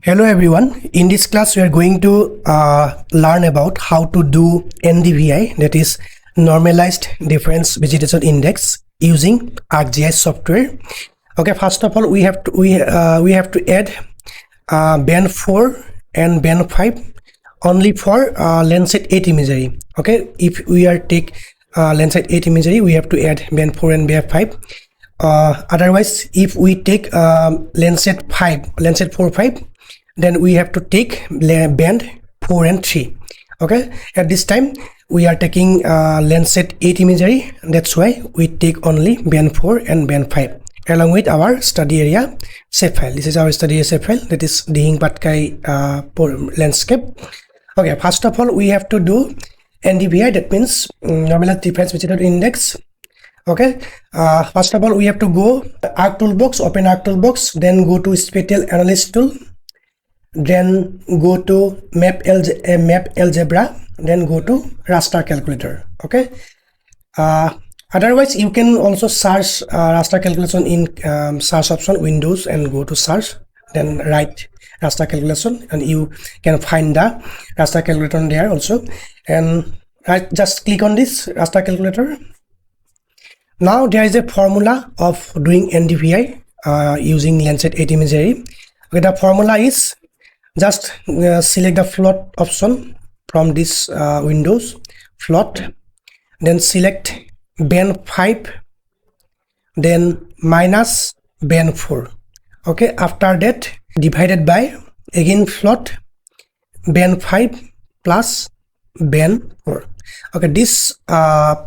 Hello everyone, in this class we are going to learn about how to do NDVI, that is Normalized Difference Vegetation Index, using ArcGIS software. Okay, first of all we have to add band 4 and band 5 only for Landsat 8 imagery. Okay, if we are take Landsat 8 imagery, we have to add band 4 and band 5. Otherwise, if we take Landsat 4/5, then we have to take band 4 and 3. Okay, at this time we are taking Landsat 8 imagery, that's why we take only band 4 and band 5 along with our study area shape file. This is our study area shape file, that is Dihing Patkai landscape. Okay, first of all we have to do NDVI, that means Normalized Difference Vegetation Index. Okay, first of all we have to go Arc Toolbox, open Arc Toolbox, then go to Spatial Analysis tool, then go to Map Algebra, then go to Raster calculator. Okay, otherwise you can also search Raster calculation in search option, Windows, and go to search, then write Raster calculation, and you can find the Raster calculator there also. And just click on this Raster calculator. Now there is a formula of doing NDVI using Landsat 8 imagery. Okay, the formula is just select the float option from this Windows, float, then select band 5, then minus band 4. Okay, after that divided by again float band 5 plus band 4. Okay, this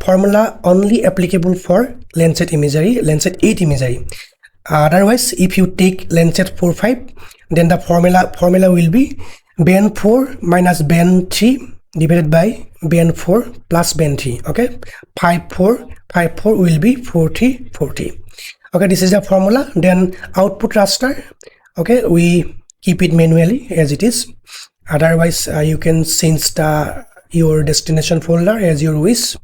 formula only applicable for Landsat imagery, Landsat 8 imagery. Otherwise, if you take Landsat 4/5, then the formula will be band 4 minus band 3 divided by band 4 plus band 3. Okay, 5/4 will be 40/40. Okay, this is the formula. Then output raster. Okay, we keep it manually as it is. Otherwise, you can change your destination folder as your wish.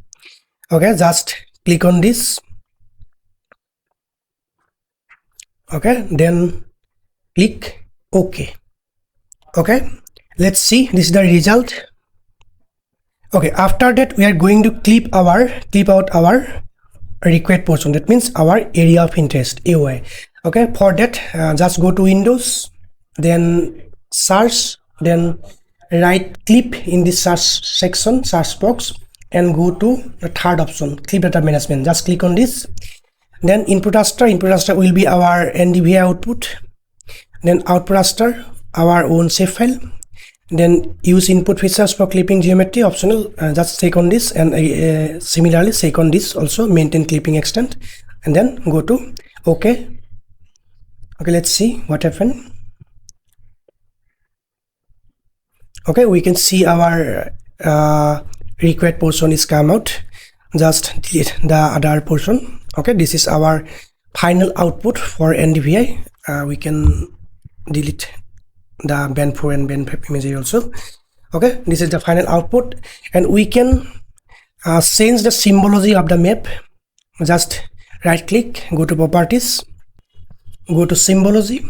Okay, just click on this. Okay, then click OK. Okay, let's see, this is the result. Okay, after that we are going to clip out our required portion, that means our area of interest, AOI. Okay, for that just go to Windows, then search, then right click in this search section, search box, and go to the third option, clip data management. Just click on this. Then input raster will be our NDVI output. Then output raster, our own shape file. Then use input features for clipping geometry, optional. Just click on this, and similarly click on this also, maintain clipping extent, and then go to OK. Okay, let's see what happened. Okay, we can see our required portion is come out. Just delete the other portion. Okay, this is our final output for NDVI. We can delete the band 4 and band 5 imagery also. Okay, this is the final output, and we can change the symbology of the map. Just right click, go to properties, go to symbology,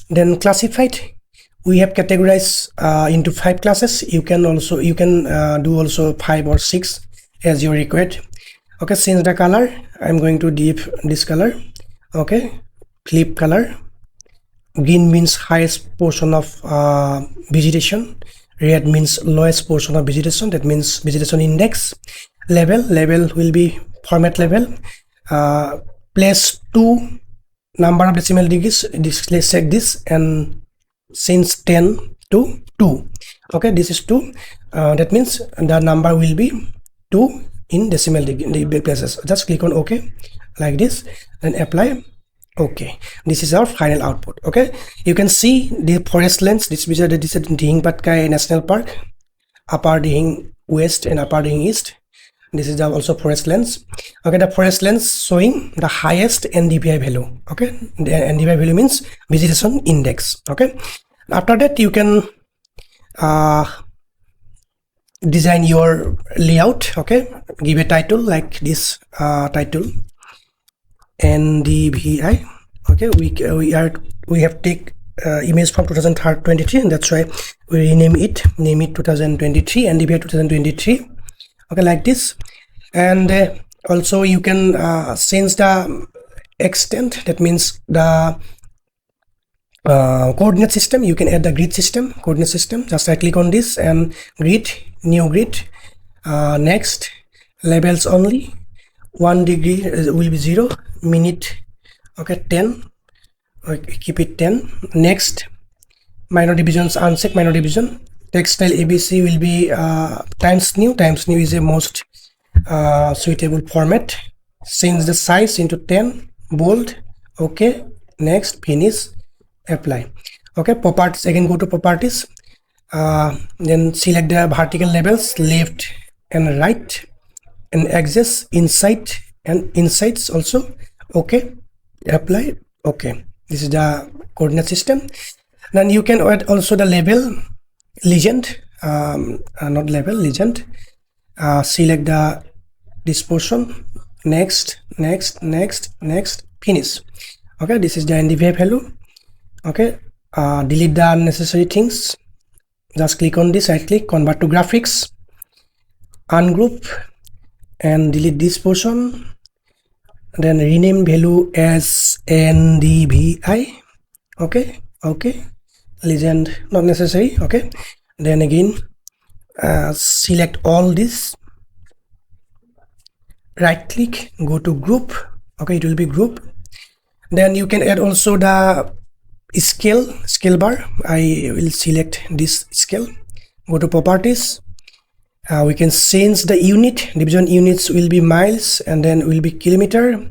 then classified. We have categorized into 5 classes. You can do also 5 or 6 as you required. Okay, change the color. I'm going to dip this color. Okay, flip color. Green means highest portion of vegetation. Red means lowest portion of vegetation. That means vegetation index. Level will be format level. Place 2 number of decimal degrees. Let's check this and change 10 to 2. Okay, this is 2. That means the number will be 2 in decimal degree places. Just click on OK like this, and apply. Okay, this is our final output. Okay, you can see the forest lands. This is Dihing Patkai National Park, Upper Dihing West and Upper Dihing East. This is also forest lands. Okay, the forest lands showing the highest NDVI value. Okay, the NDVI value means vegetation index. Okay, after that you can design your layout. Okay, give a title like this, title NDVI. Okay, we have take image from 2023, and that's why we rename it, name it 2023 NDVI 2023. Okay, like this. And also you can change the extent, that means the coordinate system. You can add the grid system, coordinate system. Just right click on this and grid, new grid. Next, labels only. 1 degree will be 0, minute, okay, 10, okay, keep it 10. Next, minor divisions uncheck, minor division. Text style ABC will be times new is a most suitable format. Change the size into 10, bold, okay. Next, finish, apply. Okay, properties, again go to properties, then select the vertical labels, left and right, and axis, inside and insides also, okay, apply, okay. This is the coordinate system. Then you can add also the label, legend, not label, legend. Select the this portion, next, finish. Okay, this is the NDVI value. Okay, delete the unnecessary things. Just click on this, right click, convert to graphics, ungroup, and delete this portion. Then rename value as NDVI. Okay, legend not necessary. Okay, then again select all this, right click, go to group. Okay, it will be group. Then you can add also the scale bar. I will select this scale, go to properties. We can change the unit, division units will be miles, and then will be kilometer.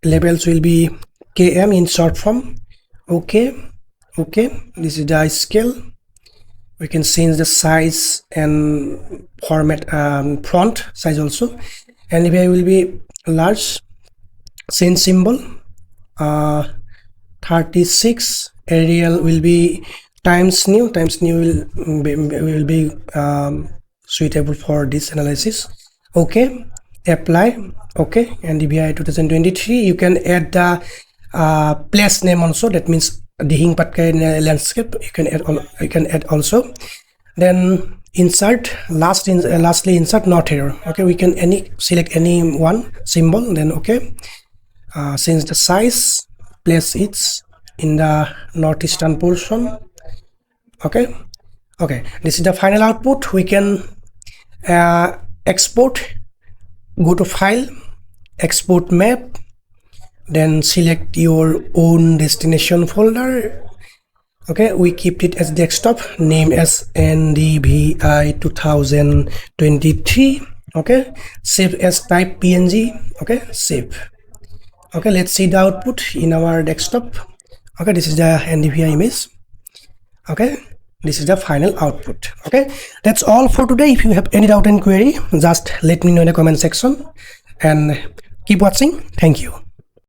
Labels will be km in short form. Okay, this is the scale. We can change the size and format, font size also. And NDVI will be large. Change symbol, 36. Arial will be times new will be suitable for this analysis. Okay, apply. Okay, NDVI 2023. You can add the place name also, that means Dihing Patkai landscape. You can add also. Then insert, lastly insert not error. Okay, we can select any one symbol, then okay. Change the size, place it in the northeastern portion. Okay, this is the final output. We can export, go to file, export map, then select your own destination folder. Okay, we keep it as desktop, name as NDVI 2023. Okay, save as type PNG. Okay, save. Okay, let's see the output in our desktop. Okay, this is the NDVI image. Okay, this is the final output. Okay, that's all for today. If you have any doubt and query, just let me know in the comment section, and keep watching. Thank you.